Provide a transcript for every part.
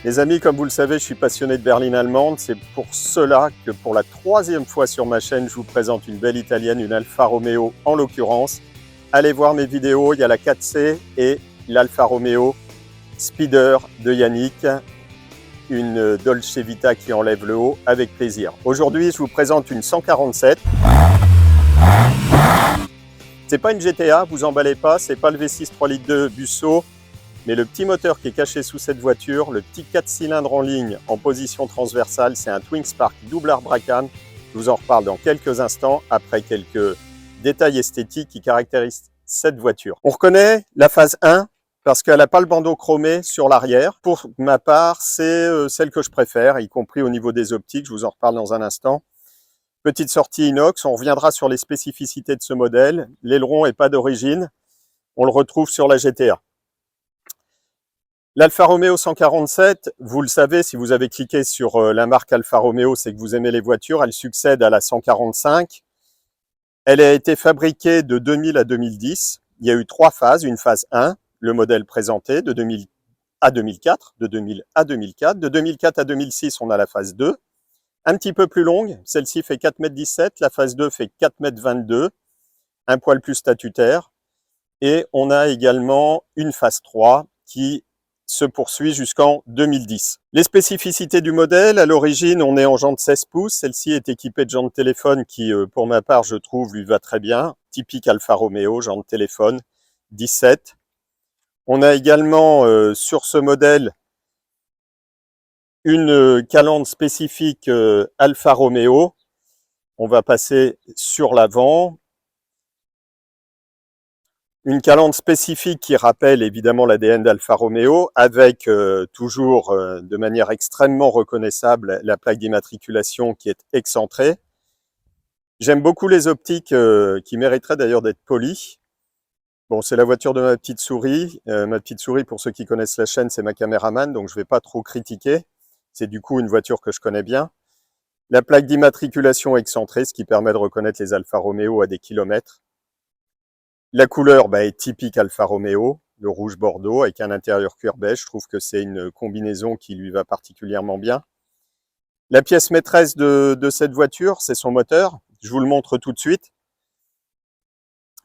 Les amis, comme vous le savez, je suis passionné de berline allemande. C'est pour cela que pour la 3e fois sur ma chaîne, je vous présente une belle italienne, une Alfa Romeo en l'occurrence. Allez voir mes vidéos, il y a la 4C et l'Alfa Romeo Speeder de Yannick, une Dolce Vita qui enlève le haut avec plaisir. Aujourd'hui, je vous présente une 147. C'est pas une GTA, vous emballez pas, c'est pas le V6 3 litres 2 Busso. Mais le petit moteur qui est caché sous cette voiture, le petit 4 cylindres en ligne en position transversale, c'est un Twin Spark double arbre Bracam. Je vous en reparle dans quelques instants, après quelques détails esthétiques qui caractérisent cette voiture. On reconnaît la phase 1 parce qu'elle n'a pas le bandeau chromé sur l'arrière. Pour ma part, c'est celle que je préfère, y compris au niveau des optiques. Je vous en reparle dans un instant. Petite sortie inox, on reviendra sur les spécificités de ce modèle. L'aileron n'est pas d'origine, on le retrouve sur la GTA. L'Alfa Romeo 147, vous le savez, si vous avez cliqué sur la marque Alfa Romeo, c'est que vous aimez les voitures. Elle succède à la 145. Elle a été fabriquée de 2000 à 2010. Il y a eu 3 phases. Une phase 1, le modèle présenté, de 2000 à 2004, de 2000 à 2004. De 2004 à 2006, on a la phase 2. Un petit peu plus longue. Celle-ci fait 4,17 m. La phase 2 fait 4,22 m. Un poil plus statutaire. Et on a également une phase 3 qui se poursuit jusqu'en 2010. Les spécificités du modèle, à l'origine, on est en jante 16 pouces. Celle-ci est équipée de jante téléphone qui, pour ma part, je trouve, lui va très bien. Typique Alfa Romeo, jante téléphone 17. On a également, sur ce modèle, une calandre spécifique Alfa Romeo. On va passer sur l'avant. Une calandre spécifique qui rappelle évidemment l'ADN d'Alfa Romeo, avec toujours de manière extrêmement reconnaissable la plaque d'immatriculation qui est excentrée. J'aime beaucoup les optiques qui mériteraient d'ailleurs d'être polies. Bon, c'est la voiture de ma petite souris. Ma petite souris, pour ceux qui connaissent la chaîne, c'est ma caméraman, donc je ne vais pas trop critiquer. C'est du coup une voiture que je connais bien. La plaque d'immatriculation excentrée, ce qui permet de reconnaître les Alfa Romeo à des kilomètres. La couleur est typique Alfa Romeo, le rouge bordeaux avec un intérieur cuir beige. Je trouve que c'est une combinaison qui lui va particulièrement bien. La pièce maîtresse de cette voiture, c'est son moteur. Je vous le montre tout de suite.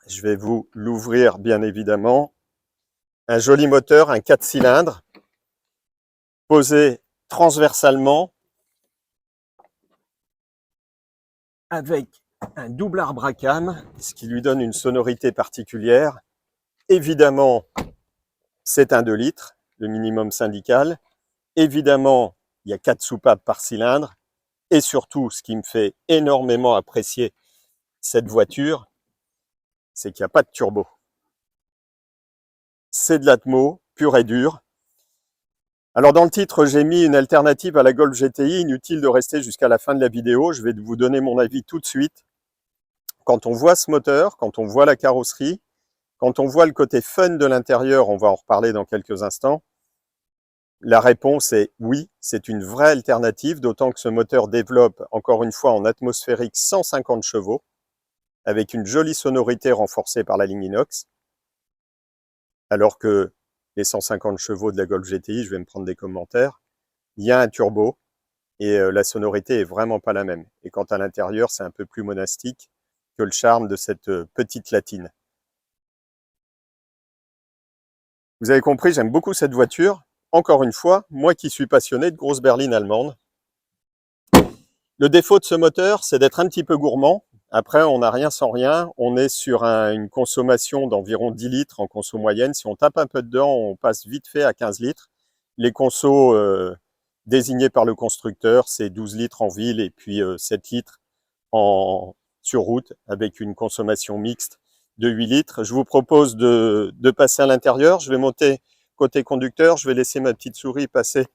Je vais vous l'ouvrir bien évidemment. Un joli moteur, un 4 cylindres, posé transversalement avec un double arbre Bracam, ce qui lui donne une sonorité particulière. Évidemment, c'est un 2 litres, le minimum syndical. Évidemment, il y a 4 soupapes par cylindre. Et surtout, ce qui me fait énormément apprécier cette voiture, c'est qu'il n'y a pas de turbo. C'est de l'atmo, pur et dur. Alors dans le titre, j'ai mis une alternative à la Golf GTI. Inutile de rester jusqu'à la fin de la vidéo. Je vais vous donner mon avis tout de suite. Quand on voit ce moteur, quand on voit la carrosserie, quand on voit le côté fun de l'intérieur, on va en reparler dans quelques instants, la réponse est oui, c'est une vraie alternative, d'autant que ce moteur développe, encore une fois, en atmosphérique 150 chevaux, avec une jolie sonorité renforcée par la ligne inox, alors que les 150 chevaux de la Golf GTI, je vais me prendre des commentaires, il y a un turbo, et la sonorité est vraiment pas la même. Et quant à l'intérieur, c'est un peu plus monastique que le charme de cette petite latine. Vous avez compris, j'aime beaucoup cette voiture. Encore une fois, moi qui suis passionné de grosses berlines allemandes. Le défaut de ce moteur, c'est d'être un petit peu gourmand. Après, on n'a rien sans rien. On est sur une consommation d'environ 10 litres en conso moyenne. Si on tape un peu dedans, on passe vite fait à 15 litres. Les consos désignés par le constructeur, c'est 12 litres en ville et puis 7 litres sur route avec une consommation mixte de 8 litres. Je vous propose de passer à l'intérieur. Je vais monter côté conducteur. Je vais laisser ma petite souris passer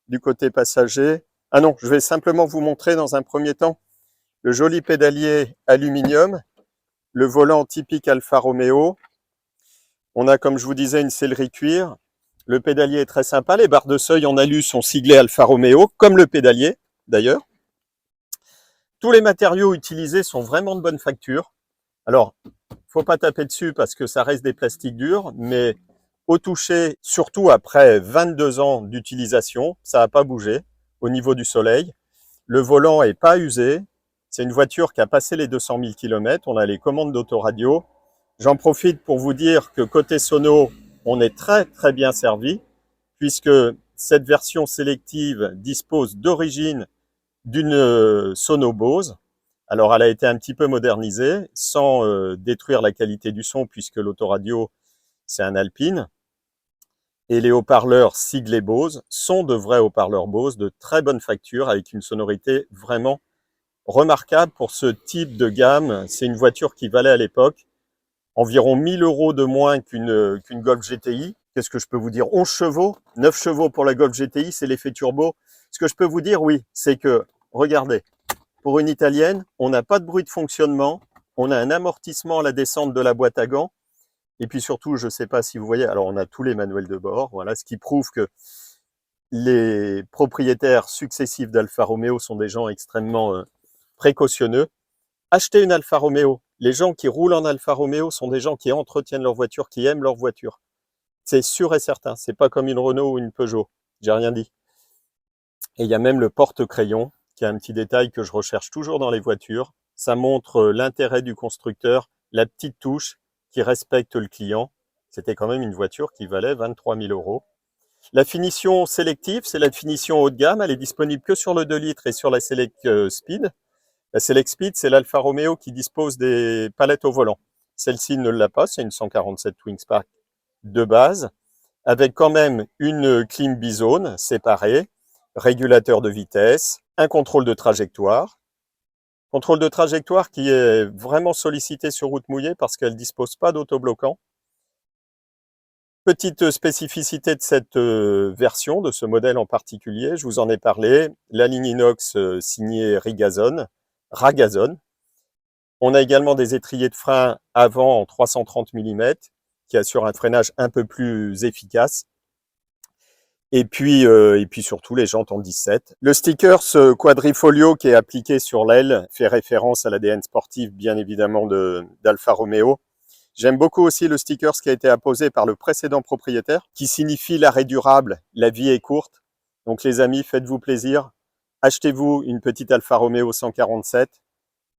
du côté passager. Ah non, je vais simplement vous montrer dans un premier temps le joli pédalier aluminium, le volant typique Alfa Romeo. On a, comme je vous disais, une sellerie cuir. Le pédalier est très sympa. Les barres de seuil en alu sont siglées Alfa Romeo, comme le pédalier d'ailleurs. Tous les matériaux utilisés sont vraiment de bonne facture. Alors, faut pas taper dessus parce que ça reste des plastiques durs, mais Au toucher, surtout après 22 ans d'utilisation, ça n'a pas bougé au niveau du soleil. Le volant n'est pas usé. C'est une voiture qui a passé les 200 000 km. On a les commandes d'autoradio. J'en profite pour vous dire que côté sono, on est très très bien servi, puisque cette version sélective dispose d'origine d'une sono Bose. Alors elle a été un petit peu modernisée, sans détruire la qualité du son, puisque l'autoradio, c'est un Alpine. Et les haut-parleurs siglés Bose sont de vrais haut-parleurs Bose de très bonne facture, avec une sonorité vraiment remarquable pour ce type de gamme. C'est une voiture qui valait à l'époque environ 1 000 € de moins qu'une Golf GTI. Qu'est-ce que je peux vous dire? 11 chevaux, 9 chevaux pour la Golf GTI, c'est l'effet turbo. Ce que je peux vous dire, oui, c'est que, regardez, pour une italienne, on n'a pas de bruit de fonctionnement, on a un amortissement à la descente de la boîte à gants, et puis surtout, je ne sais pas si vous voyez, alors on a tous les manuels de bord, voilà, ce qui prouve que les propriétaires successifs d'Alfa Romeo sont des gens extrêmement précautionneux. Achetez une Alfa Romeo. Les gens qui roulent en Alfa Romeo sont des gens qui entretiennent leur voiture, qui aiment leur voiture. C'est sûr et certain. C'est pas comme une Renault ou une Peugeot. J'ai rien dit. Et il y a même le porte-crayon, qui est un petit détail que je recherche toujours dans les voitures. Ça montre l'intérêt du constructeur, la petite touche qui respecte le client. C'était quand même une voiture qui valait 23 000 €. La finition sélective, c'est la finition haut de gamme. Elle est disponible que sur le 2 litres et sur la Select Speed. La Select Speed, c'est l'Alfa Romeo qui dispose des palettes au volant. Celle-ci ne l'a pas, c'est une 147 Twinspark de base, avec quand même une clim bizone séparée, régulateur de vitesse, un contrôle de trajectoire. Contrôle de trajectoire qui est vraiment sollicité sur route mouillée parce qu'elle ne dispose pas d'autobloquant. Petite spécificité de cette version, de ce modèle en particulier, je vous en ai parlé, la ligne inox signée Ragazon. On a également des étriers de frein avant en 330 mm qui assurent un freinage un peu plus efficace. Et puis surtout les jantes en 17. Le sticker, ce quadrifolio qui est appliqué sur l'aile, fait référence à l'ADN sportif bien évidemment d'Alfa Romeo. J'aime beaucoup aussi le sticker qui a été apposé par le précédent propriétaire, qui signifie l'arrêt durable, la vie est courte. Donc les amis, faites-vous plaisir, achetez-vous une petite Alfa Romeo 147.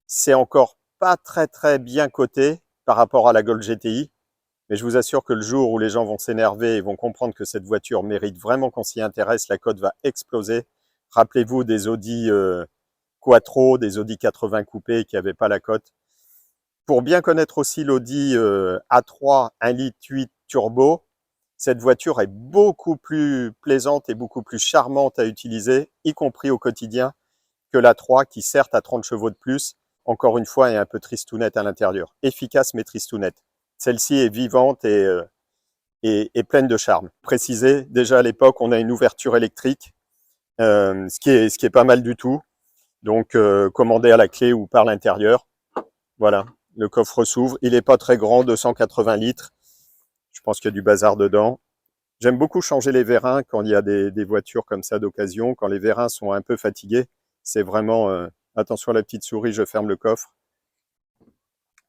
C'est encore pas très très bien coté par rapport à la Golf GTI, mais je vous assure que le jour où les gens vont s'énerver et vont comprendre que cette voiture mérite vraiment qu'on s'y intéresse, la cote va exploser. Rappelez-vous des Audi Quattro, des Audi 80 coupés qui n'avaient pas la cote. Pour bien connaître aussi l'Audi A3 1,8 litre turbo, cette voiture est beaucoup plus plaisante et beaucoup plus charmante à utiliser, y compris au quotidien, que l'A3 qui certes a 30 chevaux de plus, encore une fois est un peu tristounette à l'intérieur. Efficace mais tristounette. Celle-ci est vivante et pleine de charme. Préciser, déjà à l'époque, on a une ouverture électrique, ce qui est pas mal du tout. Donc commandé à la clé ou par l'intérieur. Voilà. Le coffre s'ouvre, il n'est pas très grand, 280 litres. Je pense qu'il y a du bazar dedans. J'aime beaucoup changer les vérins quand il y a des voitures comme ça d'occasion. Quand les vérins sont un peu fatigués, c'est vraiment... attention à la petite souris, je ferme le coffre.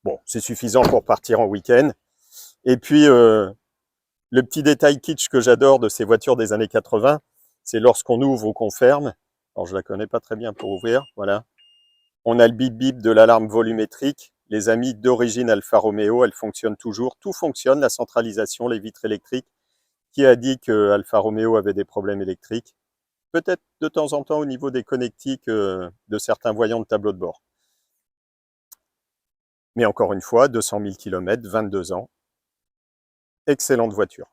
Bon, c'est suffisant pour partir en week-end. Et puis, le petit détail kitsch que j'adore de ces voitures des années 80, c'est lorsqu'on ouvre ou qu'on ferme. Alors, je ne la connais pas très bien pour ouvrir, voilà. On a le bip-bip de l'alarme volumétrique. Les amis, d'origine Alfa Romeo, elle fonctionne toujours. Tout fonctionne, la centralisation, les vitres électriques. Qui a dit que Alfa Romeo avait des problèmes électriques? Peut-être de temps en temps au niveau des connectiques de certains voyants de tableau de bord. Mais encore une fois, 200 000 km, 22 ans. Excellente voiture.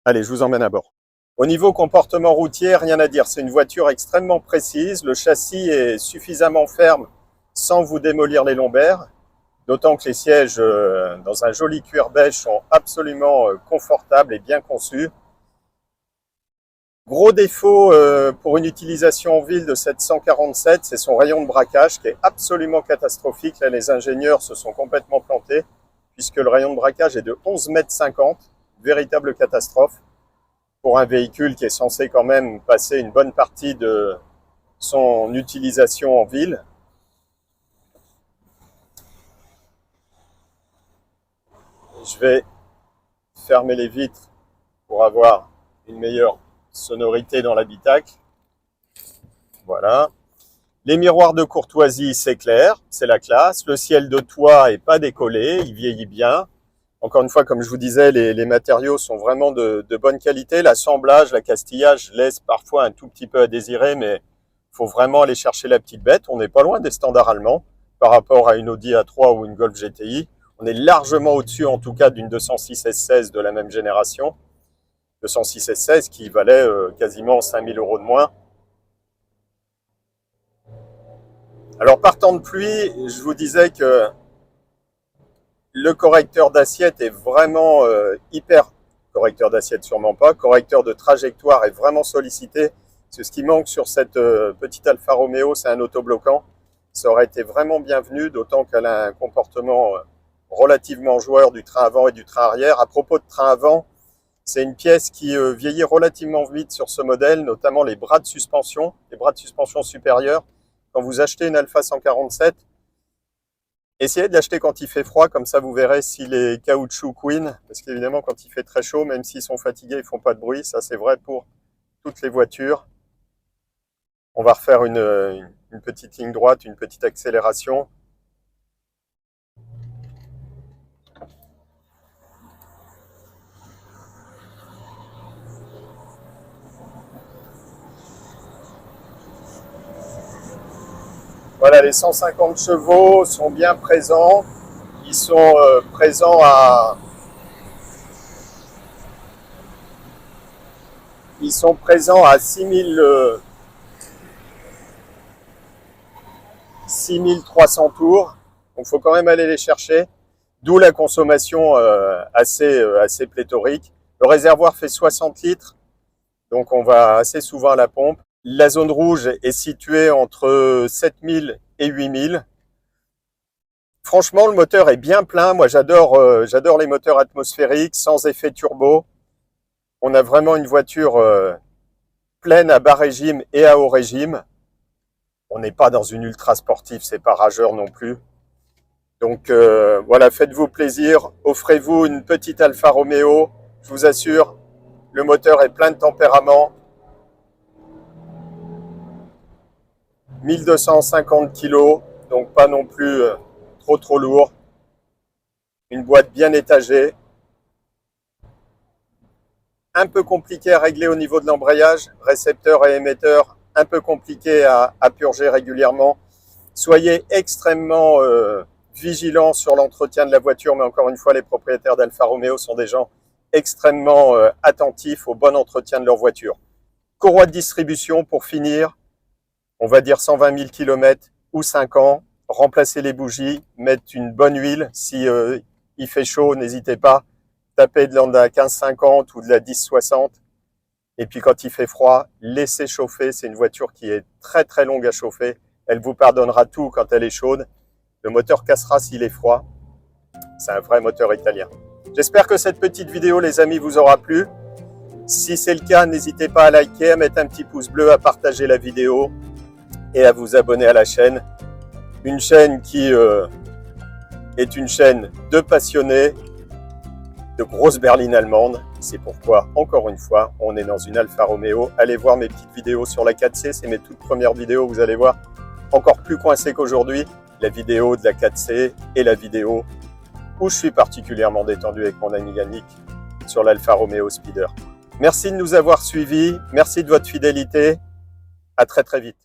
Allez, je vous emmène à bord. Au niveau comportement routier, rien à dire. C'est une voiture extrêmement précise. Le châssis est suffisamment ferme sans vous démolir les lombaires. D'autant que les sièges dans un joli cuir beige sont absolument confortables et bien conçus. Gros défaut pour une utilisation en ville de cette 147, c'est son rayon de braquage qui est absolument catastrophique. Là, les ingénieurs se sont complètement plantés puisque le rayon de braquage est de 11,50 m. Véritable catastrophe pour un véhicule qui est censé quand même passer une bonne partie de son utilisation en ville. Je vais fermer les vitres pour avoir une meilleure sonorité dans l'habitacle. Voilà. Les miroirs de courtoisie, c'est clair, c'est la classe. Le ciel de toit est pas décollé, il vieillit bien. Encore une fois, comme je vous disais, les matériaux sont vraiment de bonne qualité. L'assemblage, l'accastillage laisse parfois un tout petit peu à désirer, mais il faut vraiment aller chercher la petite bête. On n'est pas loin des standards allemands par rapport à une Audi A3 ou une Golf GTI. On est largement au-dessus, en tout cas, d'une 206 S16 de la même génération. 206 S16 qui valait quasiment 5 000 € de moins. Alors, par temps de pluie, je vous disais que le correcteur d'assiette est vraiment correcteur d'assiette sûrement pas, correcteur de trajectoire est vraiment sollicité. C'est ce qui manque sur cette petite Alfa Romeo, c'est un autobloquant. Ça aurait été vraiment bienvenu, d'autant qu'elle a un comportement relativement joueur du train avant et du train arrière. À propos de train avant, c'est une pièce qui vieillit relativement vite sur ce modèle, notamment les bras de suspension supérieurs. Quand vous achetez une Alfa 147, essayez de l'acheter quand il fait froid, comme ça vous verrez si les caoutchoucs couinent, parce qu'évidemment quand il fait très chaud, même s'ils sont fatigués, ils font pas de bruit, ça c'est vrai pour toutes les voitures. On va refaire une petite ligne droite, une petite accélération. Voilà, les 150 chevaux sont bien présents. Ils sont présents à 6300 tours. Donc il faut quand même aller les chercher. D'où la consommation assez pléthorique. Le réservoir fait 60 litres. Donc on va assez souvent à la pompe. La zone rouge est située entre 7000 et 8000. Franchement, le moteur est bien plein. Moi, j'adore les moteurs atmosphériques, sans effet turbo. On a vraiment une voiture pleine à bas régime et à haut régime. On n'est pas dans une ultra sportive, c'est pas rageur non plus. Donc voilà, faites-vous plaisir. Offrez-vous une petite Alfa Romeo. Je vous assure, le moteur est plein de tempérament. 1250 kg, donc pas non plus trop lourd. Une boîte bien étagée. Un peu compliqué à régler au niveau de l'embrayage. Récepteur et émetteur, un peu compliqué à purger régulièrement. Soyez extrêmement vigilants sur l'entretien de la voiture, mais encore une fois, les propriétaires d'Alfa Romeo sont des gens extrêmement attentifs au bon entretien de leur voiture. Courroie de distribution pour finir. On va dire 120 000 km ou 5 ans, remplacer les bougies, mettre une bonne huile. Si il fait chaud, n'hésitez pas, tapez de la 1550 ou de la 1060. Et puis quand il fait froid, laissez chauffer. C'est une voiture qui est très longue à chauffer. Elle vous pardonnera tout quand elle est chaude. Le moteur cassera s'il est froid. C'est un vrai moteur italien. J'espère que cette petite vidéo, les amis, vous aura plu. Si c'est le cas, n'hésitez pas à liker, à mettre un petit pouce bleu, à partager la vidéo et à vous abonner à la chaîne. Une chaîne qui est une chaîne de passionnés de grosses berlines allemandes. C'est pourquoi, encore une fois, on est dans une Alfa Romeo. Allez voir mes petites vidéos sur la 4C, c'est mes toutes premières vidéos, vous allez voir, encore plus coincé qu'aujourd'hui. La vidéo de la 4C et la vidéo où je suis particulièrement détendu avec mon ami Yannick sur l'Alfa Romeo Speeder. Merci de nous avoir suivis, merci de votre fidélité. À très vite.